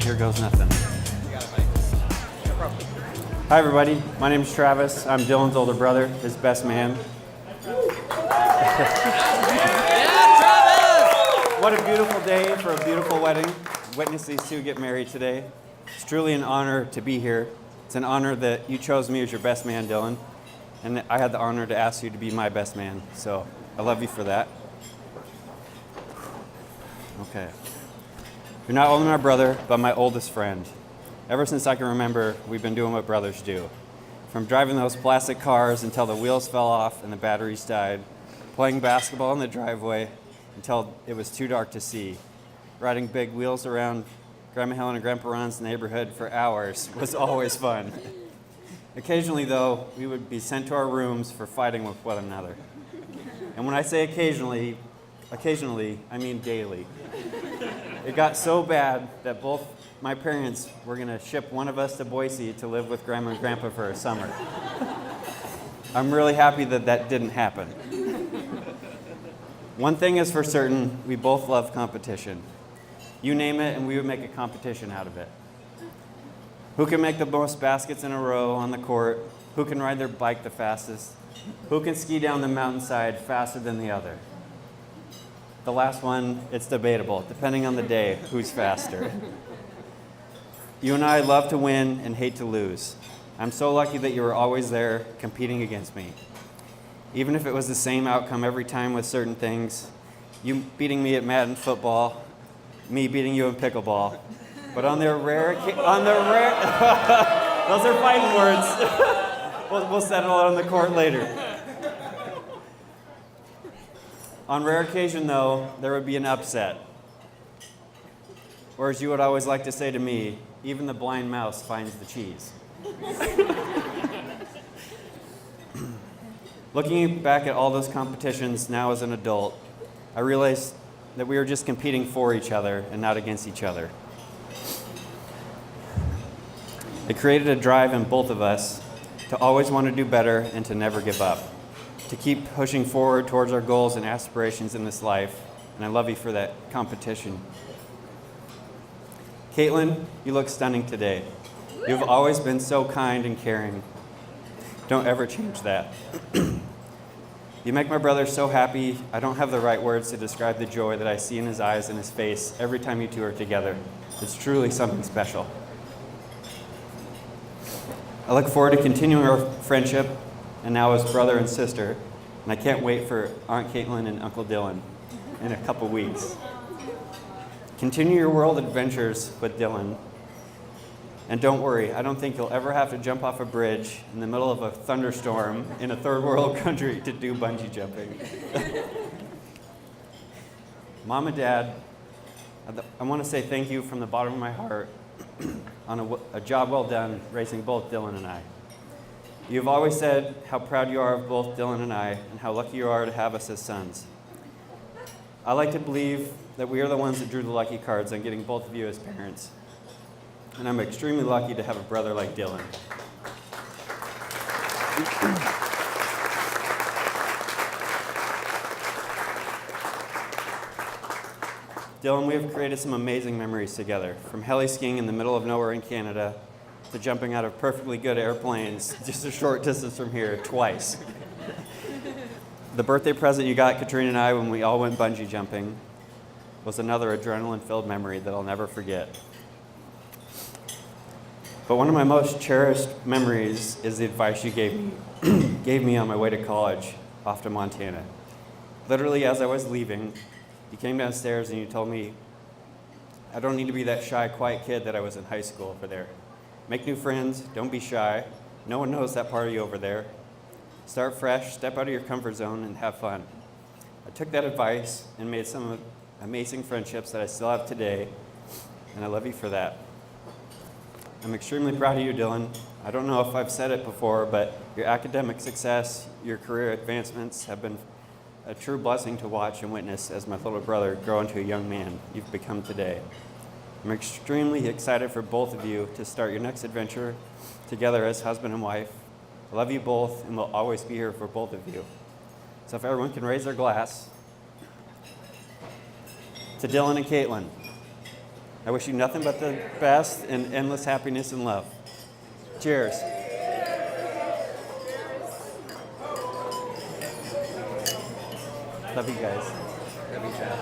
here goes nothing. Hi everybody, my name is Travis. I'm Dillon's older brother, his best man. What a beautiful day for a beautiful wedding. Witness these two get married today. It's truly an honor to be here. It's an honor that you chose me as your best man, Dillon. And I had the honor to ask you to be my best man. So I love you for that. Okay. You're not only my brother, but my oldest friend. Ever since I can remember, we've been doing what brothers do. From driving those plastic cars until the wheels fell off and the batteries died, playing basketball in the driveway until it was too dark to see, riding big wheels around Grandma Helen and Grandpa Ron's neighborhood for hours was always fun. Occasionally, though, we would be sent to our rooms for fighting with one another. And when I say occasionally, I mean daily. It got so bad that both my parents were going to ship one of us to Boise to live with Grandma and Grandpa for a summer. I'm really happy that that didn't happen. One thing is for certain, we both love competition. You name it, and we would make a competition out of it. Who can make the most baskets in a row on the court? Who can ride their bike the fastest? Who can ski down the mountainside faster than the other? The last one, it's debatable, depending on the day, who's faster. You and I love to win and hate to lose. I'm so lucky that you were always there competing against me. Even if it was the same outcome every time with certain things, you beating me at Madden football, me beating you in pickleball. But on the rare, those are fighting words. We'll settle it on the court later. On rare occasion, though, there would be an upset. Or as you would always like to say to me, even the blind mouse finds the cheese. Looking back at all those competitions now as an adult, I realized that we were just competing for each other and not against each other. It created a drive in both of us to always want to do better and to never give up, to keep pushing forward towards our goals and aspirations in this life, and I love you for that competition. Caitlin, you look stunning today. You've always been so kind and caring. Don't ever change that. You make my brother so happy. I don't have the right words to describe the joy that I see in his eyes and his face every time you two are together. It's truly something special. I look forward to continuing our friendship, and now as brother and sister, and I can't wait for Aunt Caitlin and Uncle Dillon in a couple weeks. Continue your world adventures with Dillon. And don't worry, I don't think you'll ever have to jump off a bridge in the middle of a thunderstorm in a third world country to do bungee jumping. Mom and Dad, I want to say thank you from the bottom of my heart on a job well done raising both Dillon and I. You've always said how proud you are of both Dillon and I and how lucky you are to have us as sons. I like to believe that we are the ones that drew the lucky cards on getting both of you as parents. And I'm extremely lucky to have a brother like Dillon. Dillon, we have created some amazing memories together, from heli skiing in the middle of nowhere in Canada to jumping out of perfectly good airplanes just a short distance from here twice. The birthday present you got Katrina and I when we all went bungee jumping was another adrenaline-filled memory that I'll never forget. But one of my most cherished memories is the advice you gave me on my way to college off to Montana. Literally, as I was leaving, you came downstairs and you told me, I don't need to be that shy, quiet kid that I was in high school over there. Make new friends, don't be shy. No one knows that part of you over there. Start fresh, step out of your comfort zone, and have fun. I took that advice and made some amazing friendships that I still have today, and I love you for that. I'm extremely proud of you, Dillon. I don't know if I've said it before, but your academic success, your career advancements have been a true blessing to watch and witness as my little brother grow into a young man you've become today. I'm extremely excited for both of you to start your next adventure together as husband and wife. I love you both and will always be here for both of you. So if everyone can raise their glass to Dillon and Caitlin. I wish you nothing but the best and endless happiness and love. Cheers. Love you guys. Love you, Chad.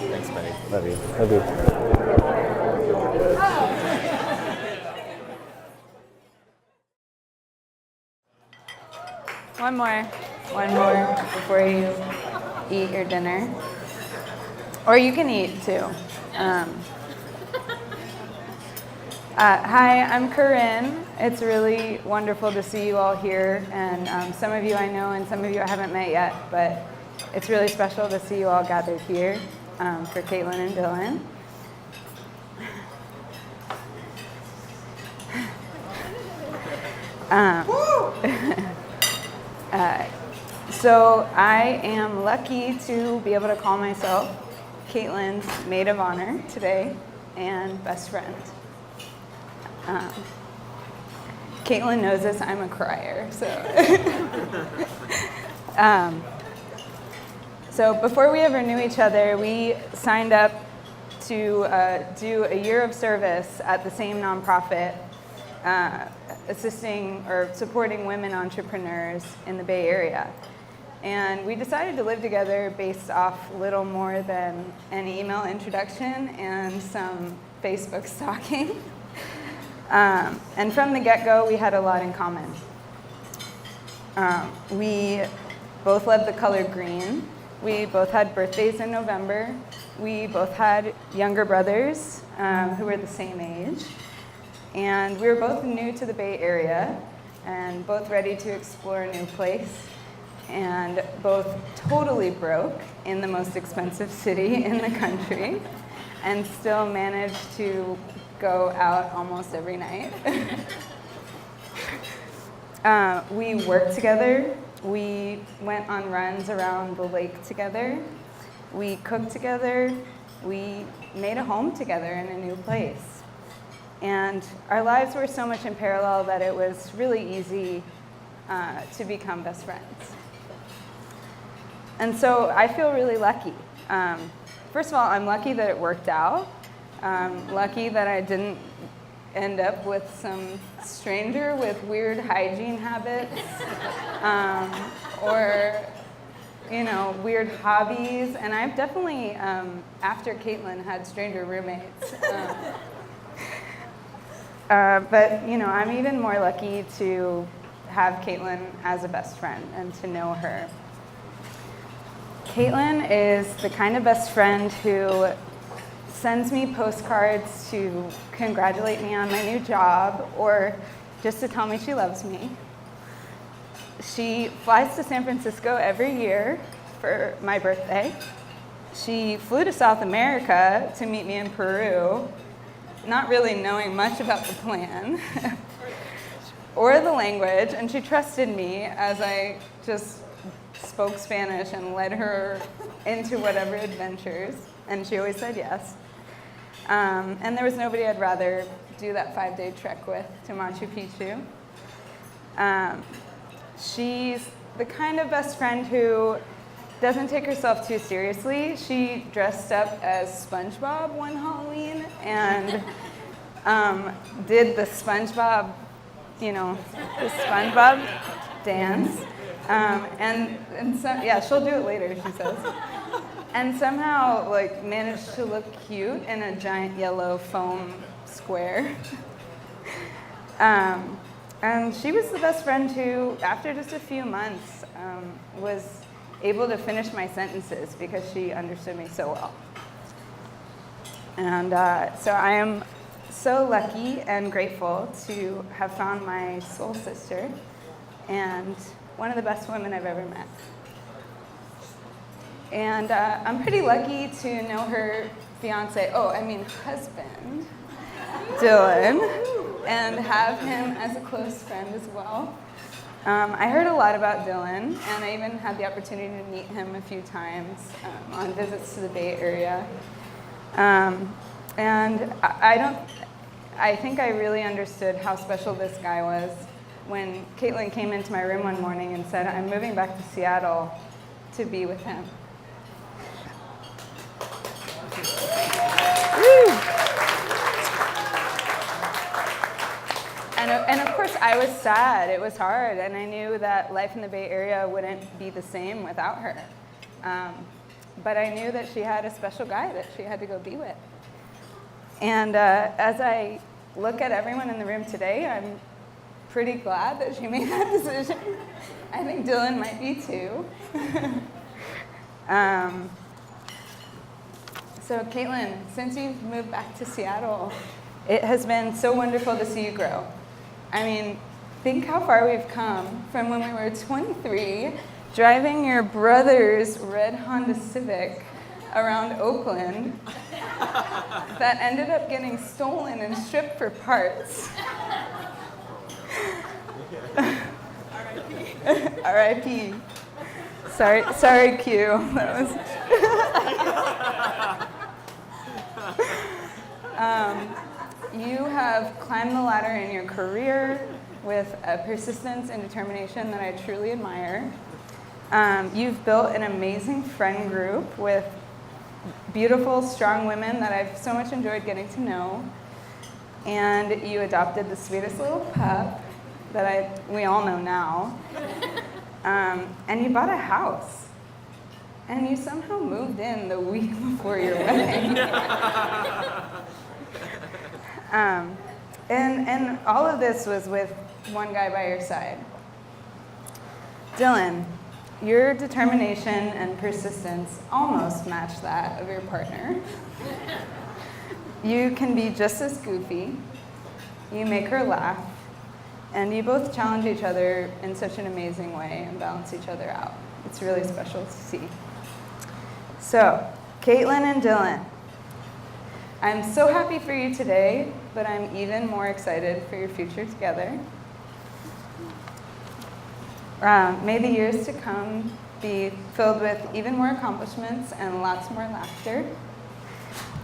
Thanks, buddy. Love you. Love you. One more before you eat your dinner. Or you can eat too. Hi, I'm Corinne. It's really wonderful to see you all here. And some of you I know and some of you I haven't met yet, but it's really special to see you all gathered here for Caitlin and Dillon. So I am lucky to be able to call myself Caitlin's maid of honor today and best friend. Caitlin knows this, I'm a crier, so. So before we ever knew each other, we signed up to do a year of service at the same nonprofit, assisting or supporting women entrepreneurs in the Bay Area. And we decided to live together based off little more than an email introduction and some Facebook stalking. And from the get-go, we had a lot in common. We both loved the color green. We both had birthdays in November. We both had younger brothers who were the same age. And we were both new to the Bay Area and both ready to explore a new place. And both totally broke in the most expensive city in the country and still managed to go out almost every night. We worked together. We went on runs around the lake together. We cooked together. We made a home together in a new place. And our lives were so much in parallel that it was really easy to become best friends. And so I feel really lucky. First of all, I'm lucky that it worked out. Lucky that I didn't end up with some stranger with weird hygiene habits or, weird hobbies. And I've definitely, after Caitlin, had stranger roommates. But, I'm even more lucky to have Caitlin as a best friend and to know her. Caitlin is the kind of best friend who sends me postcards to congratulate me on my new job or just to tell me she loves me. She flies to San Francisco every year for my birthday. She flew to South America to meet me in Peru, not really knowing much about the plan or the language, and she trusted me as I just spoke Spanish and led her into whatever adventures, and she always said yes. And there was nobody I'd rather do that 5-day trek with to Machu Picchu. She's the kind of best friend who doesn't take herself too seriously. She dressed up as SpongeBob one Halloween and did the SpongeBob, the SpongeBob dance. And so, yeah, she'll do it later, she says. And somehow, managed to look cute in a giant yellow foam square. And she was the best friend who, after just a few months, was able to finish my sentences because she understood me so well. And so I am so lucky and grateful to have found my soul sister and one of the best women I've ever met. And I'm pretty lucky to know her husband, Dillon, and have him as a close friend as well. I heard a lot about Dillon, and I even had the opportunity to meet him a few times on visits to the Bay Area. And I think I really understood how special this guy was when Caitlin came into my room one morning and said, "I'm moving back to Seattle to be with him." sad, it was hard, and I knew that life in the Bay Area wouldn't be the same without her. But I knew that she had a special guy that she had to go be with. And as I look at everyone in the room today, I'm pretty glad that she made that decision. I think Dillon might be too. So Caitlin, since you've moved back to Seattle, it has been so wonderful to see you grow. I mean, think how far we've come from when we were 23, driving your brother's red Honda Civic around Oakland that ended up getting stolen and stripped for parts. R.I.P. Sorry, Q. That was. You have climbed the ladder in your career with a persistence and determination that I truly admire. You've built an amazing friend group with beautiful, strong women that I've so much enjoyed getting to know. And you adopted the sweetest little pup that we all know now. And you bought a house. And you somehow moved in the week before your wedding. And all of this was with one guy by your side. Dillon, your determination and persistence almost match that of your partner. You can be just as goofy, you make her laugh, and you both challenge each other in such an amazing way and balance each other out. It's really special to see. So, Caitlin and Dillon, I'm so happy for you today, but I'm even more excited for your future together. May the years to come be filled with even more accomplishments and lots more laughter.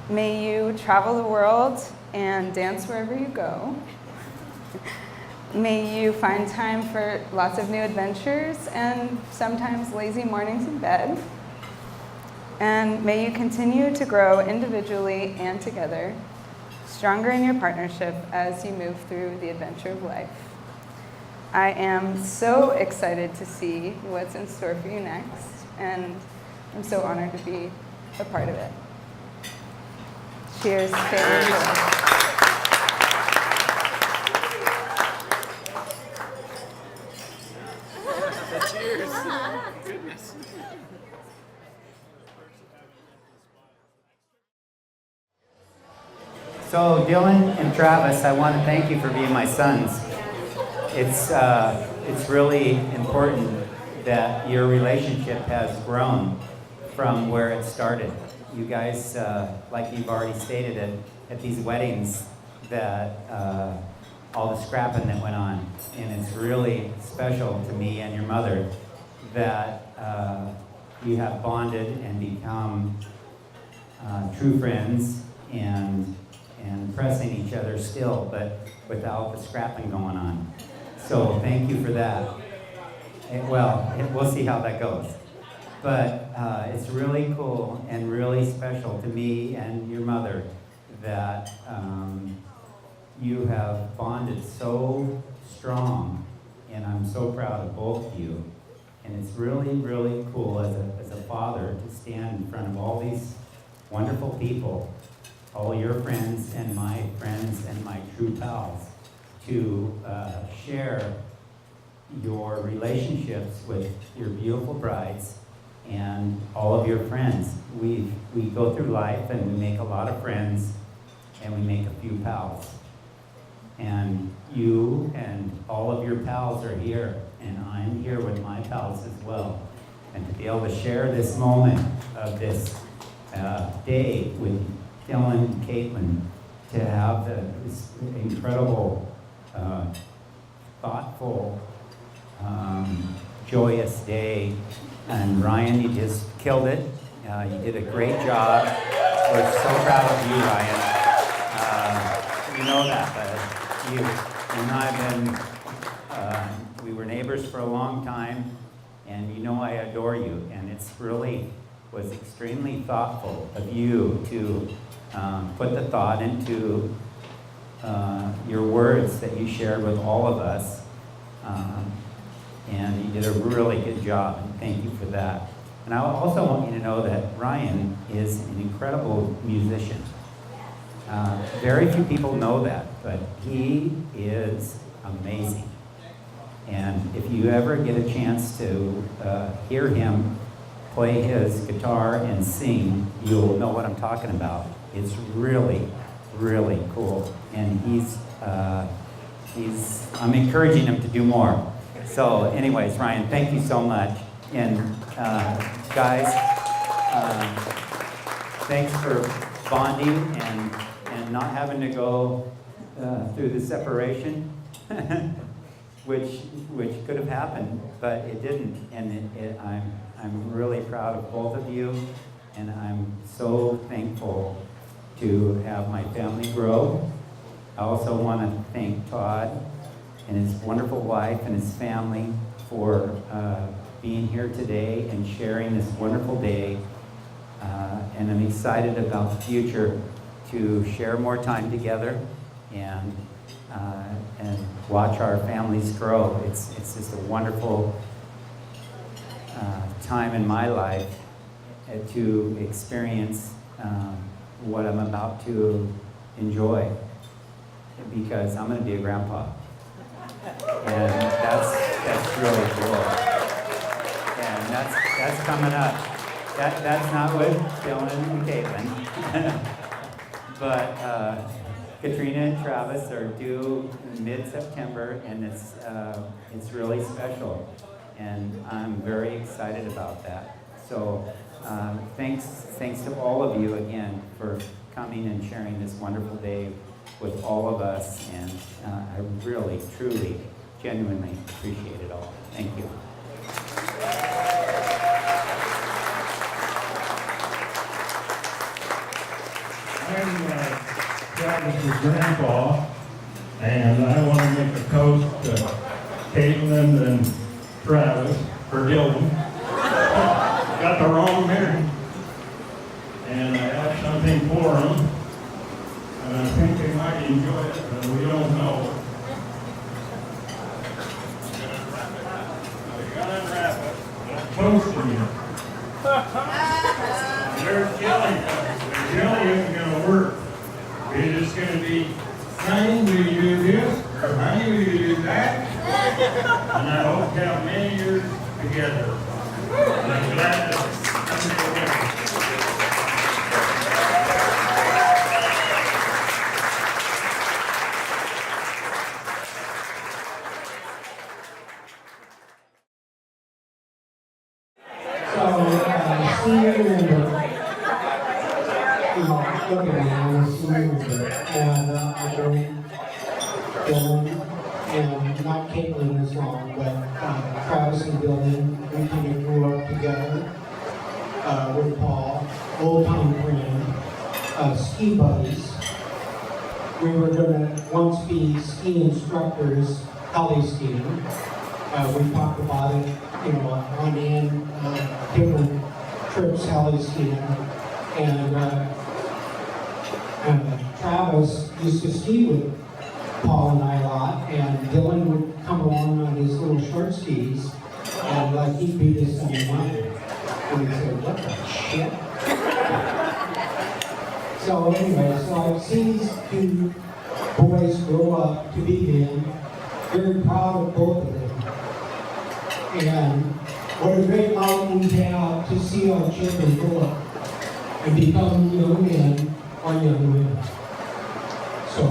May you travel the world and dance wherever you go. May you find time for lots of new adventures and sometimes lazy mornings in bed. And may you continue to grow individually and together, stronger in your partnership as you move through the adventure of life. I am so excited to see what's in store for you next, and I'm so honored to be a part of it. Cheers, Caitlin. Cheers. Goodness. So Dillon and Travis, I want to thank you for being my sons. It's really important that your relationship has grown from where it started. You guys, like you've already stated at these weddings, that all the scrapping that went on, and it's really special to me and your mother that you have bonded and become true friends and pressing each other still, but without the scrapping going on. So thank you for that. We'll see how that goes. But it's really cool and really special to me and your mother that you have bonded so strong, and I'm so proud of both of you. And it's really, really cool as a father to stand in front of all these wonderful people, all your friends and my true pals, to share your relationships with your beautiful brides and all of your friends. We go through life and we make a lot of friends and we make a few pals. And you and all of your pals are here, and I'm here with my pals as well. And to be able to share this moment of this day with Dillon and Caitlin, to have this incredible, thoughtful, joyous day. And Ryan, you just killed it. You did a great job. We're so proud of you, Ryan. You know that, but you and I have been, we were neighbors for a long time, and you know I adore you. And it's really was extremely thoughtful of you to put the thought into your words that you shared with all of us, And he did a really good job, and thank you for that. And I also want you to know that Ryan is an incredible musician. Very few people know that, but he is amazing. And if you ever get a chance to hear him play his guitar and sing, you'll know what I'm talking about. It's really, really cool. And I'm encouraging him to do more. So anyways, Ryan, thank you so much. And guys, thanks for bonding and not having to go through the separation, which could have happened, but it didn't. And I'm really proud of both of you, and I'm so thankful to have my family grow. I also want to thank Todd and his wonderful wife and his family for being here today and sharing this wonderful day. And I'm excited about the future to share more time together and watch our families grow. It's just a wonderful time in my life to experience what I'm about to enjoy, because I'm going to be a grandpa. And that's really cool. And that's coming up. That's not with Dillon and Caitlin. But Katrina and Travis are due mid-September, and it's really special. And I'm very excited about that. So thanks to all of you again for coming and sharing this wonderful day with all of us. And I really, truly, genuinely appreciate it all. Thank you. I'm Travis's grandpa, and I want to make a toast to Caitlin and Travis for Dillon. Got the wrong man, and I have something for them, and I think they might enjoy it, but we don't know. I gotta unwrap it. I'm toasting you. There's jelly. The jelly isn't going to work. It's just going to be, honey, will you do this? Or honey, will you do that? And I hope to have many years together. And I'm glad to come together. Senior member, look at me, I'm a senior member, and I know Dillon, and not Caitlin as long, but Travis and Dillon, we kind of grew up together with Paul, old time friend, ski buddies. We were going to once be ski instructors, heli skiing. We talked about it, on in different trips, heli skiing, and Travis used to ski with Paul and I a lot, and Dillon would come along on his little short skis, and he'd beat us on the mountain. And we'd say, what the shit? So anyway, so I've seen these two boys grow up to be men, very proud of both of them. And what a great mountain to have to see our children grow up and become young men or young women. So,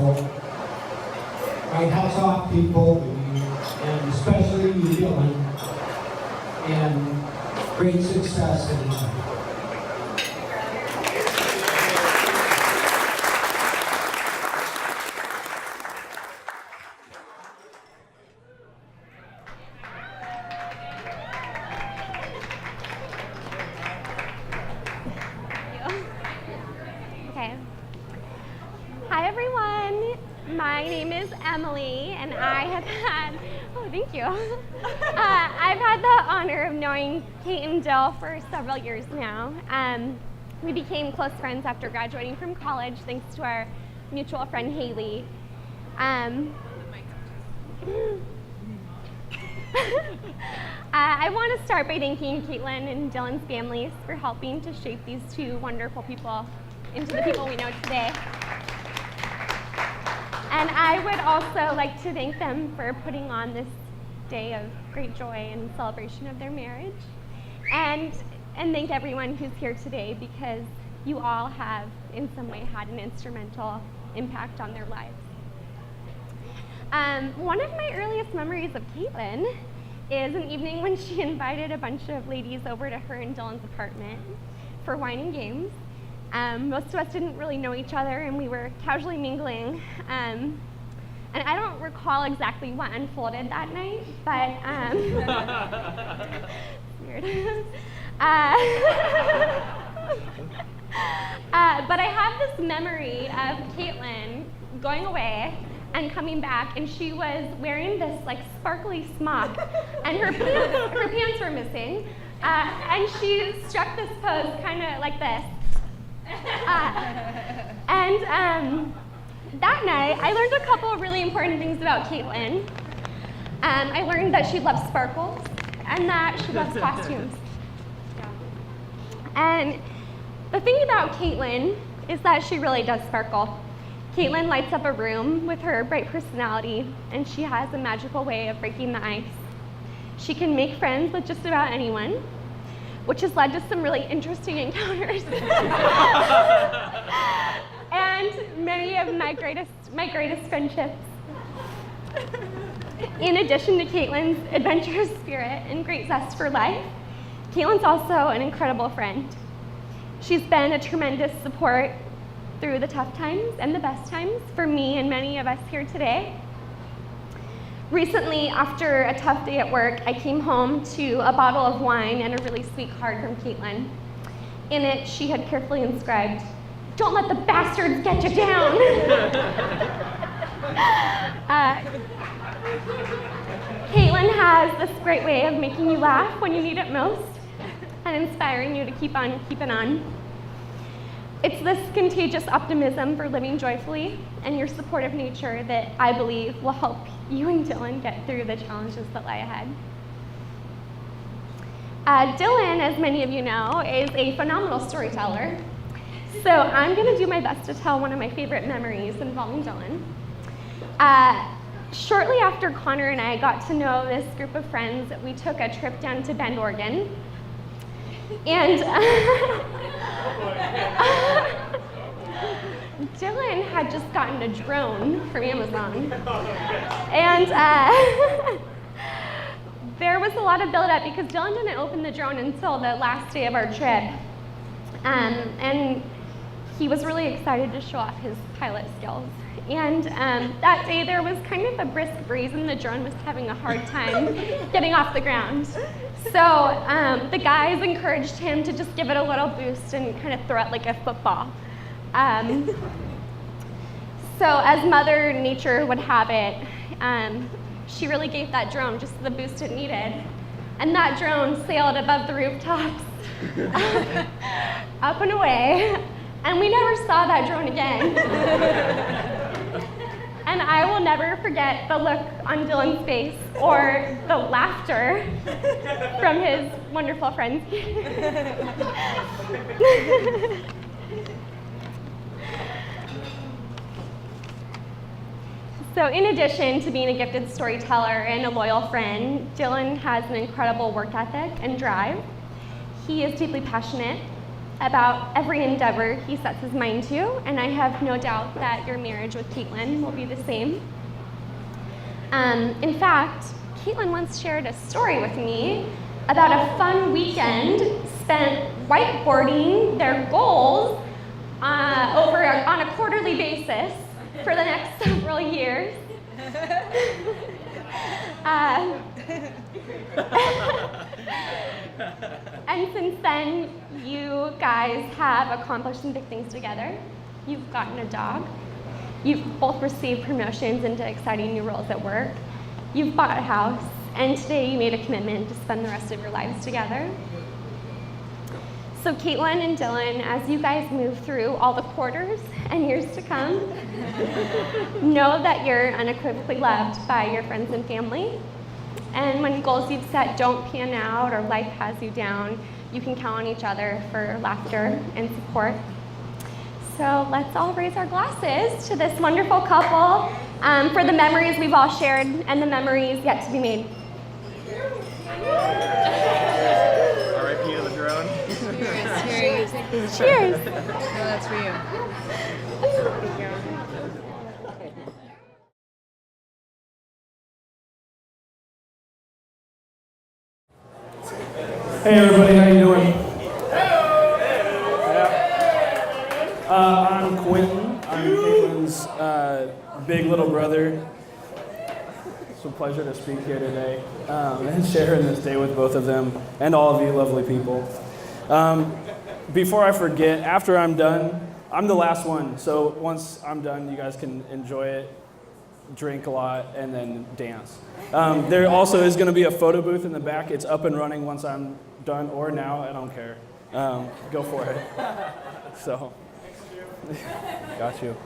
my hats off to both of you, and especially you, Dillon, and great success in life. Hi everyone, my name is Emily, and I have had, thank you. I've had the honor of knowing Kate and Jill for several years now. We became close friends after graduating from college thanks to our mutual friend Haley. I want to start by thanking Caitlin and Dillon's families for helping to shape these two wonderful people into the people we know today. And I would also like to thank them for putting on this day of great joy and celebration of their marriage. And thank everyone who's here today, because you all have in some way had an instrumental impact on their lives. One of my earliest memories of Caitlin is an evening when she invited a bunch of ladies over to her and Dillon's apartment for wine and games. Most of us didn't really know each other, and we were casually mingling. And I don't recall exactly what unfolded that night, but weird. But I have this memory of Caitlin going away and coming back, and she was wearing this like sparkly smock, and her pants were missing, and she struck this pose kind of like this. That night, I learned a couple of really important things about Caitlin. I learned that she loves sparkles and that she loves costumes. And the thing about Caitlin is that she really does sparkle. Caitlin lights up a room with her bright personality, and she has a magical way of breaking the ice. She can make friends with just about anyone, which has led to some really interesting encounters. And many of my greatest friendships. In addition to Caitlin's adventurous spirit and great zest for life, Caitlin's also an incredible friend. She's been a tremendous support through the tough times and the best times for me and many of us here today. Recently, after a tough day at work, I came home to a bottle of wine and a really sweet card from Caitlin. In it, she had carefully inscribed, "Don't let the bastards get you down." Caitlin has this great way of making you laugh when you need it most and inspiring you to keep on keeping on. It's this contagious optimism for living joyfully and your supportive nature that I believe will help you and Dillon get through the challenges that lie ahead. Dillon, as many of you know, is a phenomenal storyteller. So I'm going to do my best to tell one of my favorite memories involving Dillon. Shortly after Connor and I got to know this group of friends, we took a trip down to Bend, Oregon. And Dillon had just gotten a drone from Amazon. And there was a lot of buildup because Dillon didn't open the drone until the last day of our trip. And he was really excited to show off his pilot skills. And that day there was kind of a brisk breeze and the drone was having a hard time getting off the ground. So the guys encouraged him to just give it a little boost and kind of throw it like a football. So as Mother Nature would have it, she really gave that drone just the boost it needed. And that drone sailed above the rooftops, up and away, and we never saw that drone again. And I will never forget the look on Dillon's face or the laughter from his wonderful friends. So in addition to being a gifted storyteller and a loyal friend, Dillon has an incredible work ethic and drive. He is deeply passionate about every endeavor he sets his mind to, and I have no doubt that your marriage with Caitlin will be the same. In fact, Caitlin once shared a story with me about a fun weekend spent whiteboarding their goals on a quarterly basis for the next several years. And since then, you guys have accomplished some big things together. You've gotten a dog. You've both received promotions into exciting new roles at work. You've bought a house, and today you made a commitment to spend the rest of your lives together. So Caitlin and Dillon, as you guys move through all the quarters and years to come, know that you're unequivocally loved by your friends and family, And when goals you've set don't pan out or life has you down, you can count on each other for laughter and support. So let's all raise our glasses to this wonderful couple for the memories we've all shared and the memories yet to be made. R.I.P. to the drone. Cheers. Cheers. No, that's for you. Hey everybody, how you doing? I'm Quentin. I'm Caitlin's big little brother. It's a pleasure to speak here today and sharing this day with both of them and all of you lovely people. Before I forget, after I'm done, I'm the last one, so once I'm done, you guys can enjoy it, drink a lot, and then dance. There also is going to be a photo booth in the back. It's up and running once I'm done, or now, I don't care. Go for it. So, got you.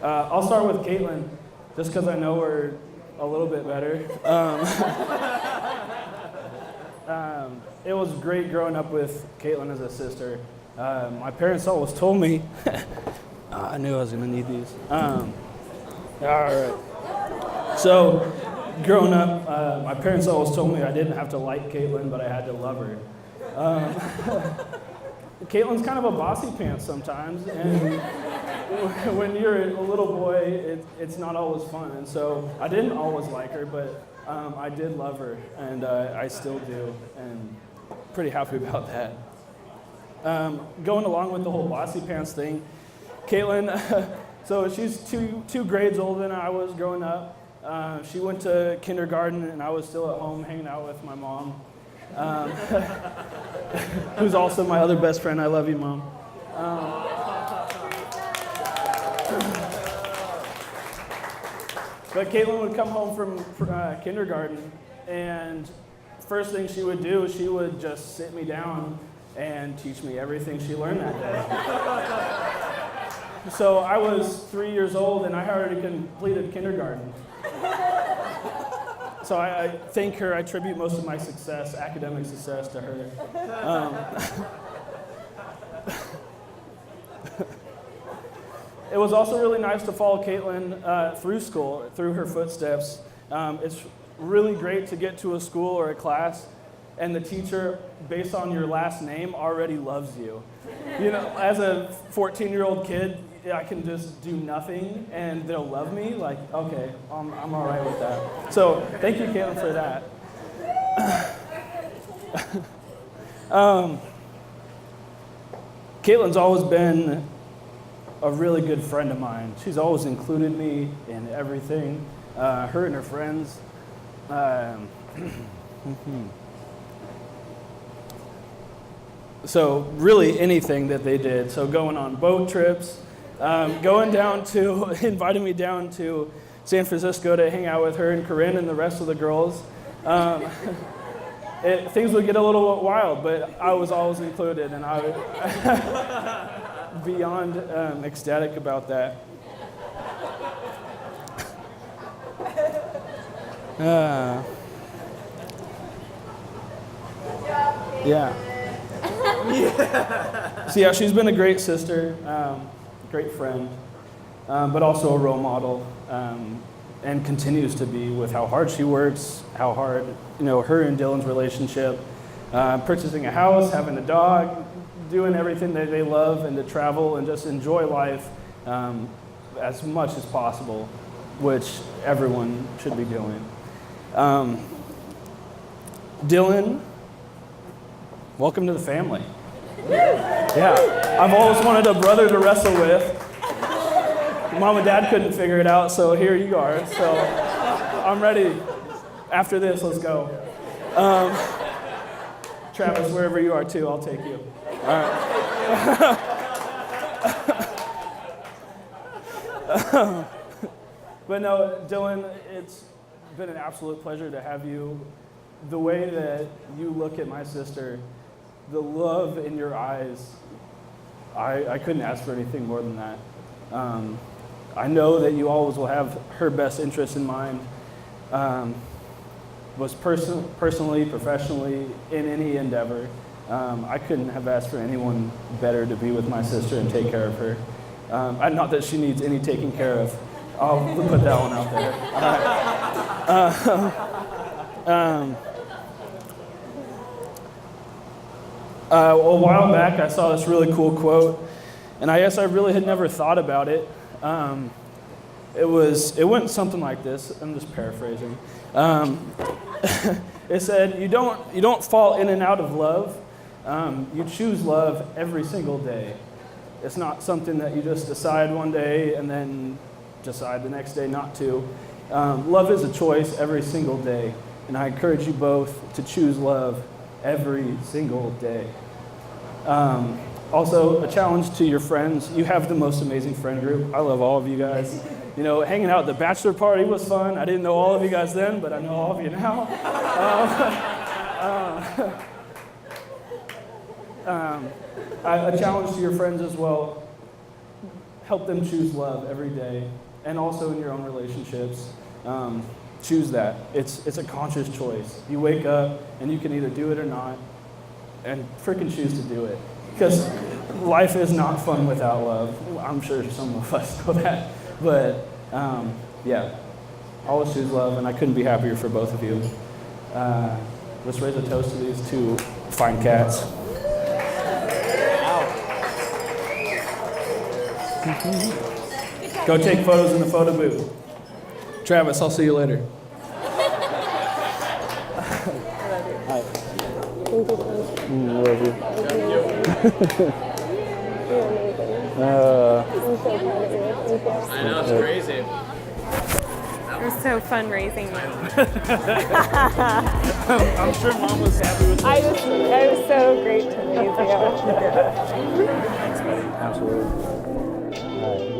I'll start with Caitlin, just because I know her a little bit better. It was great growing up with Caitlin as a sister. My parents always told me, I knew I was going to need these. All right. So, growing up, my parents always told me I didn't have to like Caitlin, but I had to love her. Caitlin's kind of a bossy pants sometimes, and when you're a little boy, it's not always fun. And so I didn't always like her, but I did love her, and I still do, and pretty happy about that. Going along with the whole bossy pants thing, Caitlin, so she's two grades older than I was growing up. She went to kindergarten, and I was still at home hanging out with my mom, who's also my other best friend. I love you, Mom. But Caitlin would come home from kindergarten, and first thing she would do, she would just sit me down and teach me everything she learned that day. So I was 3 years old, and I had already completed kindergarten. So I thank her. I attribute most of my success, academic success, to her. It was also really nice to follow Caitlin through school, through her footsteps. It's really great to get to a school or a class, and the teacher, based on your last name, already loves you. You know, as a 14-year-old kid, I can just do nothing and they'll love me. Like, okay, I'm all right with that. So thank you, Caitlin, for that. Caitlin's always been a really good friend of mine. She's always included me in everything. Her and her friends. So really anything that they did. So going on boat trips, inviting me down to San Francisco to hang out with her and Corinne and the rest of the girls. Things would get a little wild, but I was always included, and I was beyond ecstatic about that. Yeah. So yeah, she's been a great sister, great friend, but also a role model, and continues to be with how hard she works, how hard, her and Dillon's relationship, purchasing a house, having a dog, doing everything that they love, and to travel and just enjoy life as much as possible, which everyone should be doing. Dillon, welcome to the family. Yeah, I've always wanted a brother to wrestle with. Mom and Dad couldn't figure it out, so here you are. So I'm ready. After this, let's go. Travis, wherever you are too, I'll take you. All right. But no, Dillon, it's been an absolute pleasure to have you. The way that you look at my sister, the love in your eyes, I couldn't ask for anything more than that. I know that you always will have her best interest in mind, was personally, professionally, in any endeavor. I couldn't have asked for anyone better to be with my sister and take care of her. Not that she needs any taking care of. I'll put that one out there. A while back, I saw this really cool quote, and I guess I really had never thought about it. It went something like this. I'm just paraphrasing. It said, "You don't fall in and out of love. You choose love every single day. It's not something that you just decide one day and then decide the next day not to. Love is a choice every single day, and I encourage you both to choose love every single day." Also, a challenge to your friends. You have the most amazing friend group. I love all of you guys. You know, hanging out at the bachelor party was fun. I didn't know all of you guys then, but I know all of you now. A challenge to your friends as well. Help them choose love every day, and also in your own relationships. Choose that. It's a conscious choice. You wake up and you can either do it or not, and freaking choose to do it. Because life is not fun without love. I'm sure some of us know that. But yeah, always choose love, and I couldn't be happier for both of you. Let's raise a toast to these two fine cats. Go take photos in the photo booth. Travis, I'll see you later. Love you. I know, it's crazy. It was so fun raising you. I'm sure Mom was happy with that. It was so great to raise you. Thanks, buddy. Absolutely. All right.